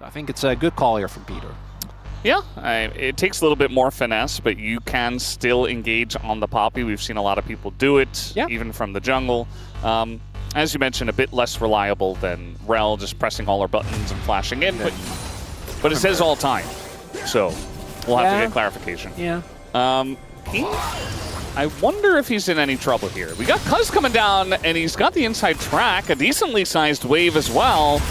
So I think it's a good call here from Peter. Yeah, it takes a little bit more finesse, but you can still engage on the Poppy. We've seen a lot of people do it, even from the jungle. As you mentioned, a bit less reliable than Rel, just pressing all our buttons and flashing in, but it says all time. So we'll have to get clarification. Yeah. I wonder if he's in any trouble here. We got Cuz coming down, and he's got the inside track, a decently sized wave as well.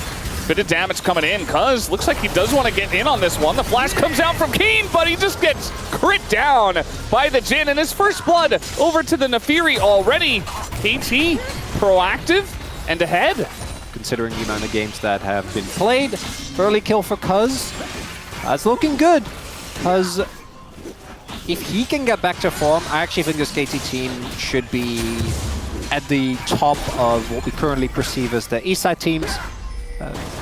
Bit of damage coming in. Cuz looks like he does want to get in on this one. The flash comes out from Keen, but he just gets crit down by the Jin, and his first blood over to the Nefiri already. KT proactive and ahead. Considering the amount of games that have been played, early kill for Cuz. That's looking good. Cuz, if he can get back to form, I actually think this KT team should be at the top of what we currently perceive as the East side teams.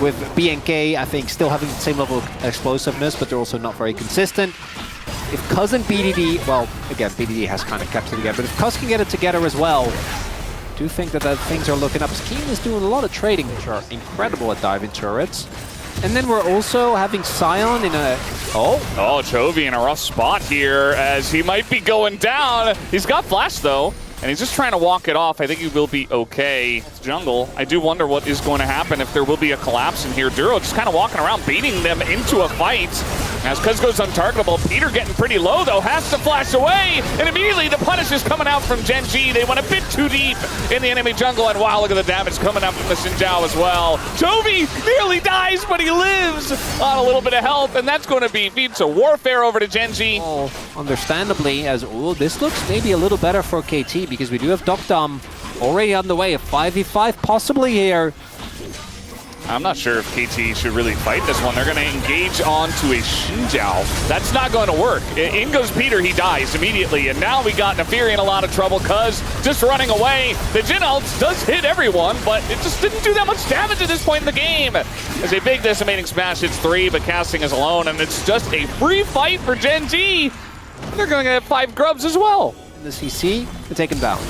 With BNK, I think, still having the same level of explosiveness, but they're also not very consistent. If Cuz and BDD, well, again, BDD has kind of kept it together, but if Cuz can get it together as well, I do think that things are looking up. Keen is doing a lot of trading, which are incredible at diving turrets. And then we're also having Sion in a... Oh, Chovy in a rough spot here as he might be going down. He's got flash, though. And he's just trying to walk it off. I think he will be okay. It's jungle. I do wonder what is going to happen if there will be a collapse in here. Duro just kind of walking around, beating them into a fight. As Cuz goes untargetable, Peter getting pretty low, though, has to flash away. And immediately the punish is coming out from Gen.G. They went a bit too deep in the enemy jungle. And wow, look at the damage coming up from the Xin Zhao as well. Chovy nearly dies, but he lives on a little bit of health. And that's going to be feats of warfare over to Gen.G. Oh, understandably, as this looks maybe a little better for KT, because we do have Dokdom already on the way, a 5v5 possibly here. I'm not sure if KT should really fight this one. They're going to engage onto a Xin Zhao. That's not going to work. In goes Peter, he dies immediately. And now we got Nefiri in a lot of trouble. Cuz just running away. The Jin ult does hit everyone, but it just didn't do that much damage at this point in the game. As a big decimating smash hits 3, but casting is alone, and it's just a free fight for Gen.G. They're going to get 5 grubs as well. In the CC to take him down.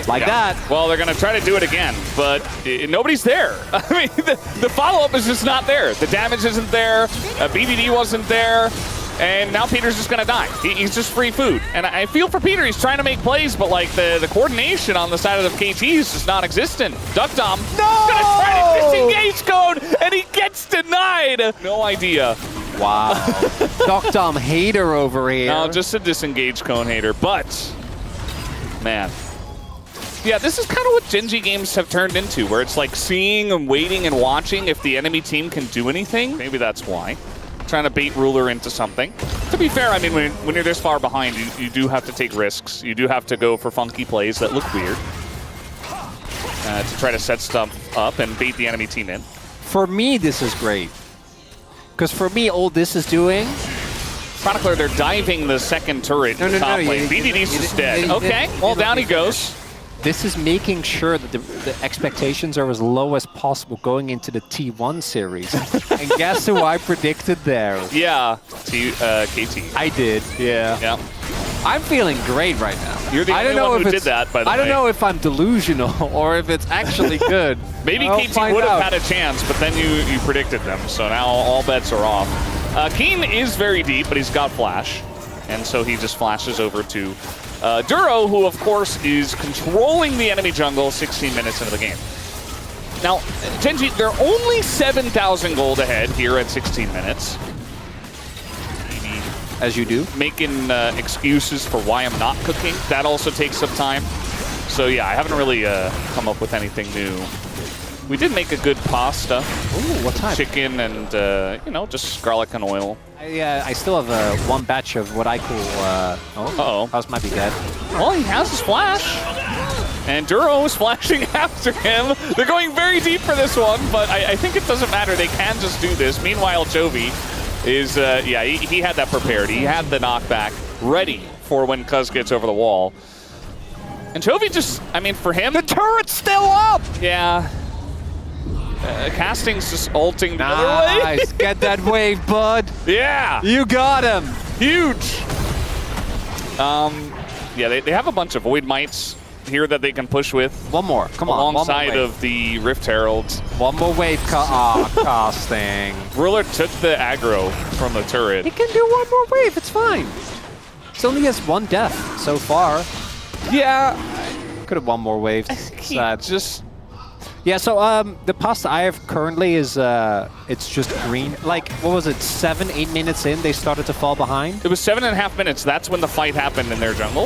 Like that. Well, they're going to try to do it again, but nobody's there. I mean, the follow-up is just not there. The damage isn't there. BDD wasn't there. And now Peter's just going to die. He's just free food. And I feel for Peter. He's trying to make plays, but like the coordination on the side of the KT is just non-existent. Dokdom going to try to disengage code, and he gets denied. No idea. Wow. Dokdom hater over here. No, just a disengaged cone hater, but man. Yeah, this is kind of what Gen.G games have turned into, where it's like seeing and waiting and watching if the enemy team can do anything. Maybe that's why. Trying to bait Ruler into something. To be fair, I mean, when you're this far behind, you do have to take risks. You do have to go for funky plays that look weird to try to set stuff up and bait the enemy team in. For me, this is great. Because for me, all this is doing... Chronicler, they're diving the second turret in the top lane. BDD's just dead. Okay, well, down he goes. This is making sure that the expectations are as low as possible going into the T1 series. And guess who I predicted there? Yeah, KT. I did, yeah. Yeah. I'm feeling great right now. You're the only one who did that, by the way. I don't know if I'm delusional or if it's actually good. Maybe KT would have had a chance, but then you predicted them, so now all bets are off. Keen is very deep, but he's got flash, and so he just flashes over to Duro, who of course is controlling the enemy jungle 16 minutes into the game. Now, Gen.G, they're only 7,000 gold ahead here at 16 minutes. As you do. Making excuses for why I'm not cooking. That also takes some time. So yeah, I haven't really come up with anything new. We did make a good pasta. Ooh, what type? Chicken and, you know, just garlic and oil. I still have one batch of what I call... House might be dead. Well, he has his flash. And Duro is flashing after him. They're going very deep for this one, but I think it doesn't matter. They can just do this. Meanwhile, Chovy is, yeah, he had that prepared. He had the knockback ready for when Cuz gets over the wall. And Chovy just, I mean, for him... The turret's still up! Yeah. Casting's just ulting the other way. Nice, get that wave, bud. Yeah. You got him. Huge. Yeah, they have a bunch of Void Mites. here that they can push with. One more. Come on. Alongside of the Rift Heralds. One more wave casting. Ruler took the aggro from the turret. He can do one more wave. It's fine. He only has one death so far. Yeah. Could have one more wave. Sad. Just... Yeah, so the pasta I have currently is it's just green. Like, what was it, 7-8 minutes in, they started to fall behind? It was 7.5 minutes. That's when the fight happened in their jungle.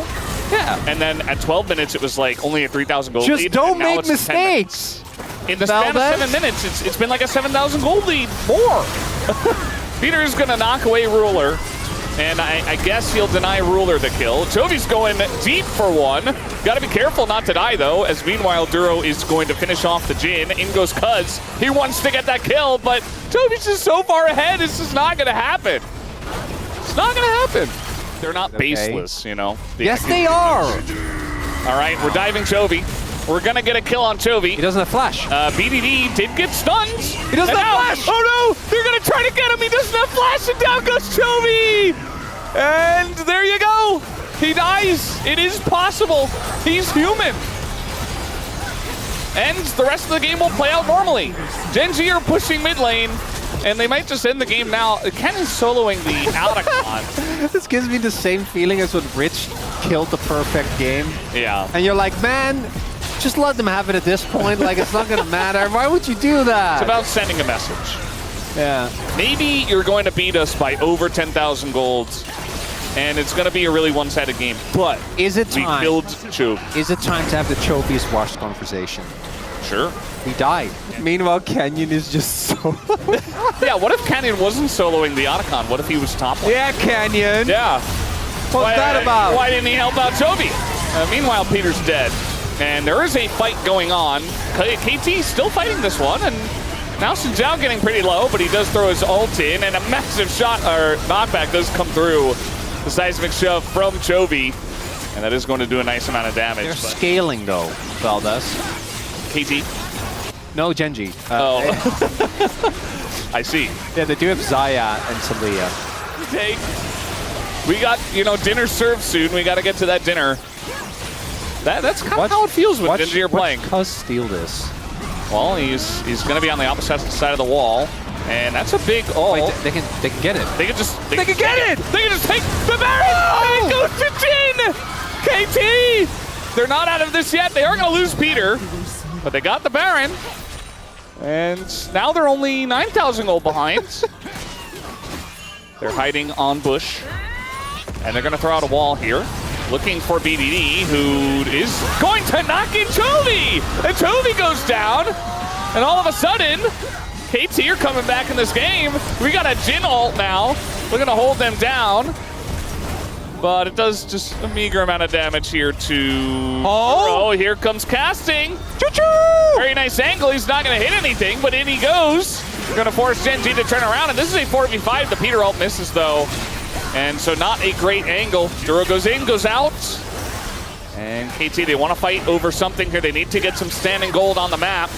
Yeah. And then at 12 minutes, it was like only a 3,000 gold just lead. Just don't and now make it's mistakes! In the span of 7 minutes, it's been like a 7,000 gold lead. More! Peter's going to knock away Ruler. And I guess he'll deny Ruler the kill. Chovy's going deep for one. Got to be careful not to die, though, as meanwhile, Duro is going to finish off the Jin. In goes Cuz. He wants to get that kill, but Chovy's just so far ahead, it's just not going to happen. It's not going to happen. They're not baseless, you know. Yes, they are. All right, we're diving Chovy. We're going to get a kill on Chovy. He doesn't have flash. BDD did get stunned. He doesn't have flash. Oh, no. They're going to try to get him. He doesn't have flash, and down goes Chovy. And there you go. He dies. It is possible. He's human. And the rest of the game will play out normally. Gen.G are pushing mid lane, and they might just end the game now. Ken is soloing the Outacon. This gives me the same feeling as when Rich killed the perfect game. Yeah. And you're like, man, just let them have it at this point. Like, it's not going to matter. Why would you do that? It's about sending a message. Yeah. Maybe you're going to beat us by over 10,000 golds, and it's going to be a really one-sided game. But is it time? We killed Chovy. Is it time to have the Chovy's washed conversation? Sure. He died. Meanwhile, Canyon is just so... Yeah, what if Canyon wasn't soloing the Otacon? What if he was top lane? Yeah, Canyon. Yeah. What's that about? Why didn't he help out Chovy? Meanwhile, Peter's dead. And there is a fight going on. KT still fighting this one, and now Xin Zhao getting pretty low, but he does throw his ult in, and a massive shot, or knockback does come through. The seismic shove from Chovy, and that is going to do a nice amount of damage. They're scaling, though, Valdez. KT? No, Gen.G. Oh. I see. Yeah, they do have Zaya and Talia. Take. We got, you know, dinner served soon. We got to get to that dinner. That's kind of how it feels when Gen.G are playing. Cuz steal this. Well, he's going to be on the opposite side of the wall, and that's a big ult. Wait, they can get it. They can just they can get it. They can just take the Baron. Oh! And it goes to Jin. KT. They're not out of this yet. They are going to lose Peter, but they got the Baron, and now they're only 9,000 gold behind. They're hiding on Bush, and they're going to throw out a wall here. Looking for BDD, who is going to knock in Chovy! And Chovy goes down, and all of a sudden, KT are coming back in this game. We got a Jin ult now. We're gonna hold them down. But it does just a meager amount of damage here to... Oh, here comes casting. Choo-choo! Very nice angle. He's not gonna hit anything, but in he goes. Gonna force Gen.G to turn around, and this is a 4v5. The Peter ult misses, though. And so not a great angle. Duro goes in, goes out. And KT, they want to fight over something here. They need to get some standing gold on the map.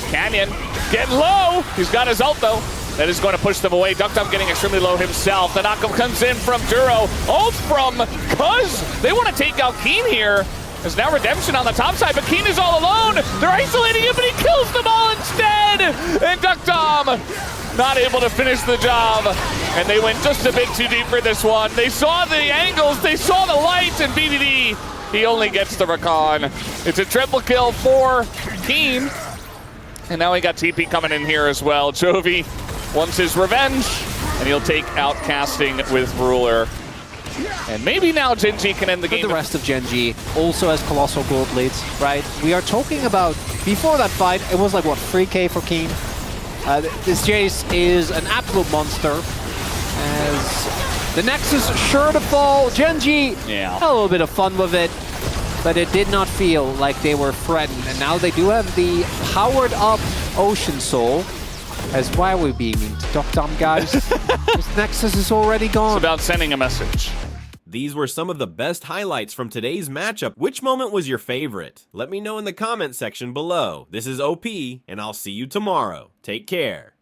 Canyon getting low. He's got his ult, though. That is going to push them away. Duckdom getting extremely low himself. The knockup comes in from Duro. Ult from Cuz. They want to take out Keen here. There's now Redemption on the top side, but Keen is all alone. They're isolating him, but he kills them all instead. And Duckdom not able to finish the job. And they went just a bit too deep for this one. They saw the angles, they saw the lights, and BDD, he only gets the recon. It's a triple kill for Keen. And now we got TP coming in here as well. Chovy wants his revenge, and he'll take out casting with Ruler. And maybe now Gen.G can end the game. The rest of Gen.G also has colossal gold leads, right? We are talking about, before that fight, it was like, what, 3K for Keen? This Jace is an absolute monster. As the Nexus sure to fall, Gen.G had a little bit of fun with it, but it did not feel like they were threatened. And now they do have the powered up Ocean Soul. As why are we being into Duckdom, guys? This Nexus is already gone. It's about sending a message. These were some of the best highlights from today's matchup. Which moment was your favorite? Let me know in the comment section below. This is OP, and I'll see you tomorrow. Take care.